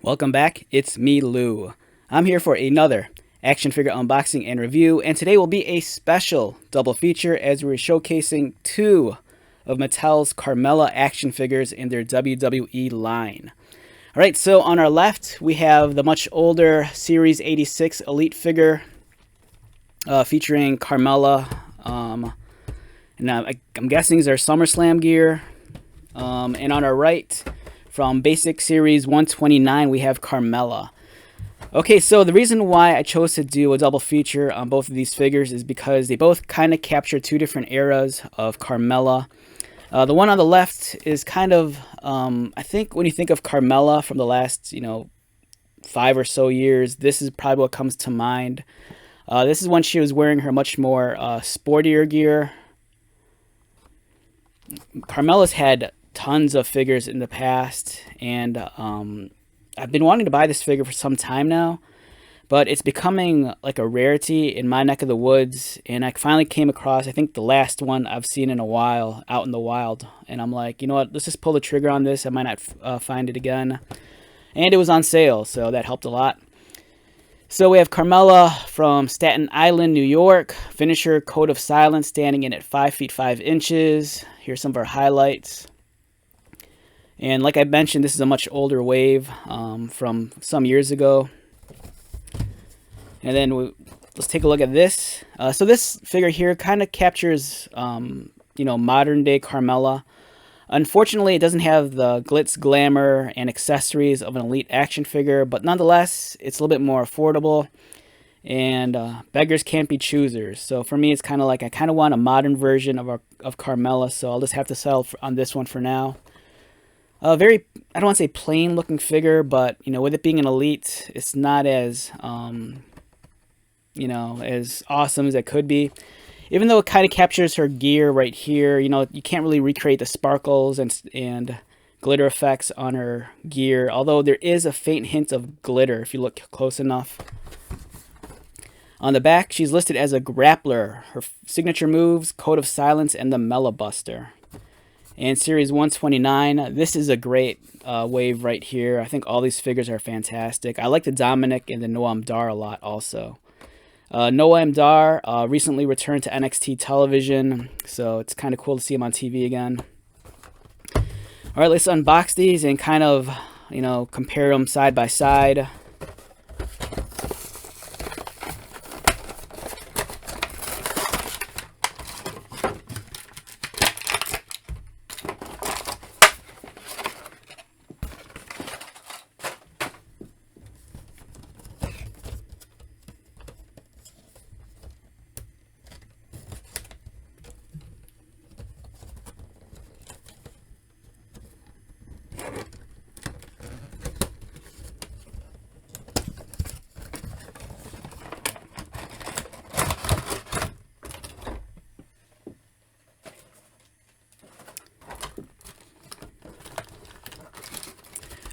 Welcome back, it's me, Lou. I'm here for another action figure unboxing and review, and today will be a special double feature as we're showcasing two of Mattel's Carmella action figures in their WWE line. Alright, so on our left we have the much older Series 86 Elite figure featuring Carmella, and I'm guessing these are SummerSlam gear, and on our right, from Basic Series 129, we have Carmella. Okay, so the reason why I chose to do a double feature on both of these figures is because they both kind of capture two different eras of Carmella. The one on the left is kind of, I think when you think of Carmella from the last, 5 or so years, this is probably what comes to mind. This is when she was wearing her much more sportier gear. Carmella's had tons of figures in the past, and I've been wanting to buy this figure for some time now, but it's becoming like a rarity in my neck of the woods, and I finally came across, I think, the last one I've seen in a while out in the wild, and I'm like, you know what, let's just pull the trigger on this. I might not find it again, and it was on sale, so that helped a lot. So we have Carmella from Staten Island, New York, finisher Code of Silence, standing in at 5 feet 5 inches. Here's some of our highlights. And like I mentioned, this is a much older wave from some years ago. And then let's take a look at this. So this figure here kind of captures, modern day Carmella. Unfortunately, it doesn't have the glitz, glamour, and accessories of an Elite action figure, but nonetheless, it's a little bit more affordable. And beggars can't be choosers. So for me, it's kind of like I kind of want a modern version of Carmella, so I'll just have to settle on this one for now. I don't want to say plain looking figure, but, with it being an Elite, it's not as, as awesome as it could be. Even though it kind of captures her gear right here, you can't really recreate the sparkles and glitter effects on her gear, although there is a faint hint of glitter if you look close enough. On the back, she's listed as a grappler. Her signature moves, Code of Silence, and the Mela Buster. And Series 129, this is a great wave right here. I think all these figures are fantastic. I like the Dominic and the Noam Dar a lot also. Noam Dar recently returned to NXT television, so it's kind of cool to see him on TV again. All right, let's unbox these and kind of, compare them side by side.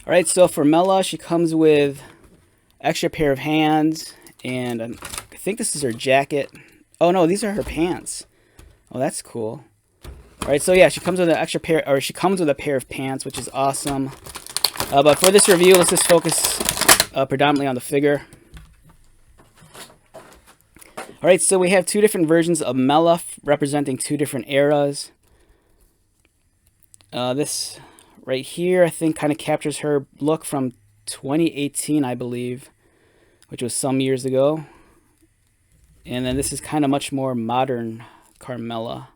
Alright, so for Mela, she comes with extra pair of hands, and I think this is her jacket. Oh no, these are her pants. Oh, that's cool. Alright, so yeah, she comes with an extra pair, or she comes with a pair of pants, which is awesome. But for this review, let's just focus predominantly on the figure. Alright, so we have two different versions of Mela representing two different eras. This right here, I think, kind of captures her look from 2018, I believe, which was some years ago. And then this is kind of much more modern Carmella.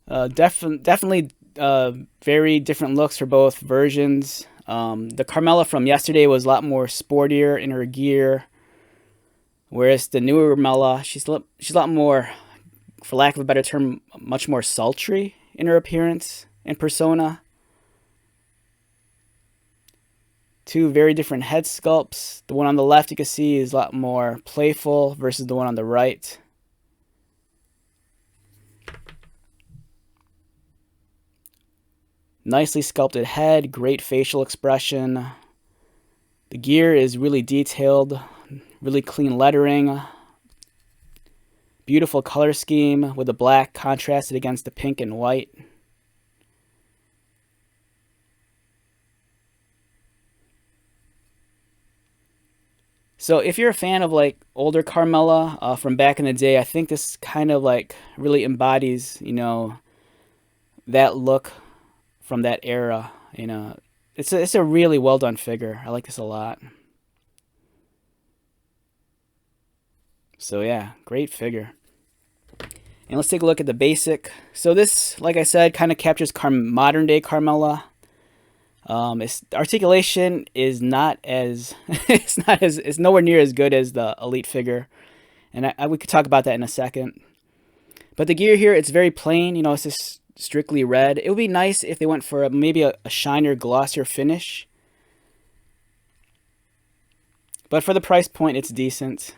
Definitely very different looks for both versions. The Carmella from yesterday was a lot more sportier in her gear, whereas the newer Carmella, she's a lot more, for lack of a better term, much more sultry in her appearance and persona. Two very different head sculpts. The one on the left you can see is a lot more playful versus the one on the right. Nicely sculpted head, great facial expression. The gear is really detailed, really clean lettering. Beautiful color scheme with the black contrasted against the pink and white. So if you're a fan of like older Carmella from back in the day, I think this kind of like really embodies, that look from that era. It's a really well done figure. I like this a lot. So yeah, great figure. And let's take a look at the basic. So this, like I said, kind of captures modern day Carmella. Its articulation is not as it's nowhere near as good as the Elite figure, and we could talk about that in a second. But the gear here, it's very plain. It's just strictly red. It would be nice if they went for maybe a shinier, glossier finish. But for the price point, it's decent.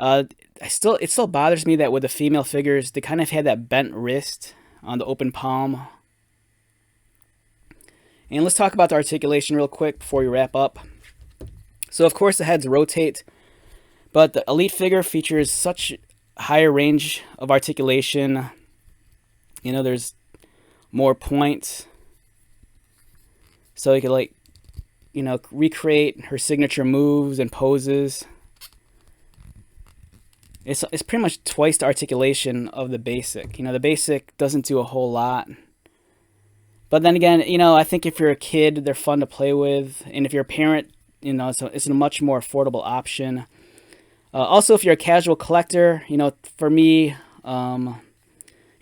It still bothers me that with the female figures, they kind of had that bent wrist on the open palm. And let's talk about the articulation real quick before we wrap up. So of course the heads rotate, but the Elite figure features such higher range of articulation. There's more points. So you could recreate her signature moves and poses. It's pretty much twice the articulation of the basic. The basic doesn't do a whole lot. But then again, I think if you're a kid, they're fun to play with. And if you're a parent, it's a much more affordable option. Also, if you're a casual collector, for me, I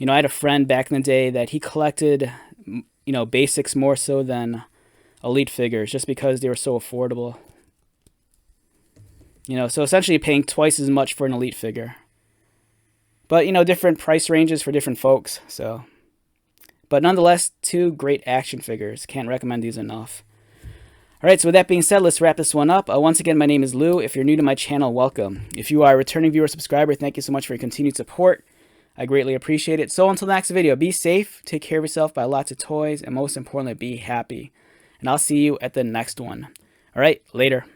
had a friend back in the day that he collected, basics more so than Elite figures just because they were so affordable. So essentially paying twice as much for an Elite figure. But, different price ranges for different folks, so... But nonetheless, two great action figures. Can't recommend these enough. Alright, so with that being said, let's wrap this one up. Once again, my name is Lou. If you're new to my channel, welcome. If you are a returning viewer or subscriber, thank you so much for your continued support. I greatly appreciate it. So until the next video, be safe, take care of yourself, buy lots of toys, and most importantly, be happy. And I'll see you at the next one. Alright, later.